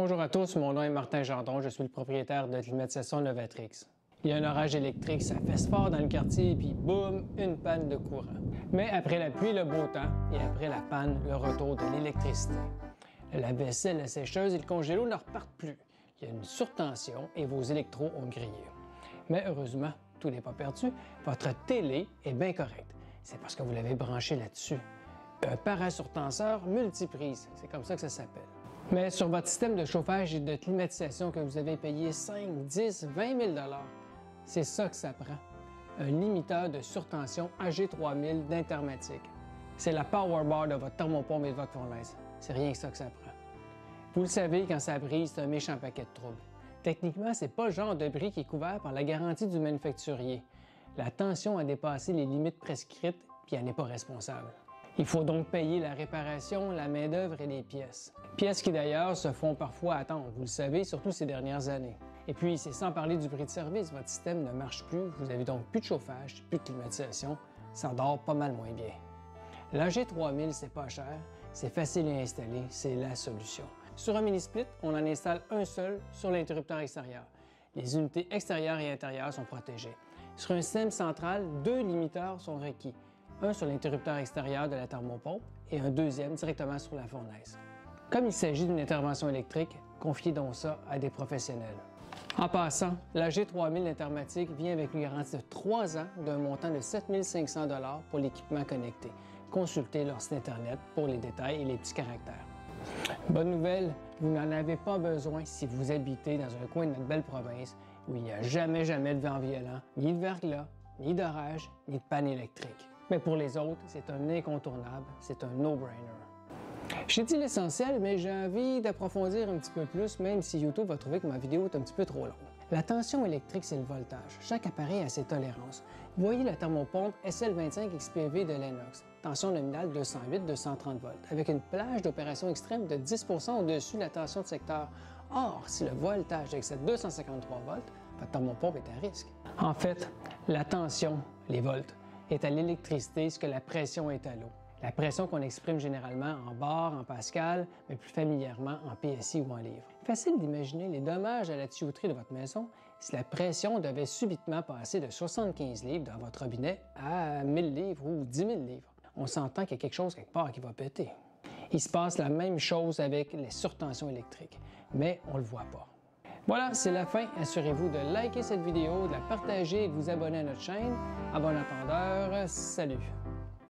Bonjour à tous, mon nom est Martin Gendron, je suis le propriétaire de Climatisation Novatrix. Il y a un orage électrique, ça fesse fort dans le quartier, puis boum, une panne de courant. Mais après la pluie, le beau temps, et après la panne, le retour de l'électricité. Le lave-vaisselle, la sécheuse et le congélo ne repartent plus. Il y a une surtension et vos électros ont grillé. Mais heureusement, tout n'est pas perdu, votre télé est bien correcte. C'est parce que vous l'avez branché là-dessus. Un parasurtenseur multiprise, c'est comme ça que ça s'appelle. Mais sur votre système de chauffage et de climatisation que vous avez payé 5, 10, 20 000 $, c'est ça que ça prend. Un limiteur de surtension AG3000 d'Intermatic. C'est la power bar de votre thermopompe et de votre fournaise. C'est rien que ça que ça prend. Vous le savez, quand ça brise, c'est un méchant paquet de troubles. Techniquement, c'est pas le genre de bris qui est couvert par la garantie du manufacturier. La tension a dépassé les limites prescrites, puis elle n'est pas responsable. Il faut donc payer la réparation, la main-d'œuvre et les pièces. Pièces qui d'ailleurs se font parfois attendre, vous le savez, surtout ces dernières années. Et puis, c'est sans parler du prix de service, votre système ne marche plus, vous avez donc plus de chauffage, plus de climatisation, ça dort pas mal moins bien. L'AG3000, c'est pas cher, c'est facile à installer, c'est la solution. Sur un mini-split, on en installe un seul sur l'interrupteur extérieur. Les unités extérieures et intérieures sont protégées. Sur un système central, 2 limiteurs sont requis. Un sur l'interrupteur extérieur de la thermopompe et un deuxième directement sur la fournaise. Comme il s'agit d'une intervention électrique, confiez donc ça à des professionnels. En passant, la G3000 Intermatic vient avec une garantie de 3 ans d'un montant de 7 500 $ pour l'équipement connecté. Consultez leur site Internet pour les détails et les petits caractères. Bonne nouvelle, vous n'en avez pas besoin si vous habitez dans un coin de notre belle province où il n'y a jamais de vent violent, ni de verglas, ni d'orage, ni de panne électrique. Mais pour les autres, c'est un incontournable, c'est un no-brainer. J'ai dit l'essentiel, mais j'ai envie d'approfondir un petit peu plus, même si YouTube va trouver que ma vidéo est un petit peu trop longue. La tension électrique, c'est le voltage. Chaque appareil a ses tolérances. Vous voyez la thermopompe SL25 XPV de Lennox, tension nominale 208-230 volts, avec une plage d'opération extrême de 10 % au-dessus de la tension de secteur. Or, si le voltage excède 253 volts, votre thermopompe est à risque. En fait, la tension, les volts, est à l'électricité ce que la pression est à l'eau. La pression qu'on exprime généralement en bar, en pascal, mais plus familièrement en PSI ou en livres. Facile d'imaginer les dommages à la tuyauterie de votre maison si la pression devait subitement passer de 75 livres dans votre robinet à 1000 livres ou 10 000 livres. On s'entend qu'il y a quelque chose quelque part qui va péter. Il se passe la même chose avec les surtensions électriques, mais on ne le voit pas. Voilà, c'est la fin. Assurez-vous de liker cette vidéo, de la partager et de vous abonner à notre chaîne. À bon entendeur, salut!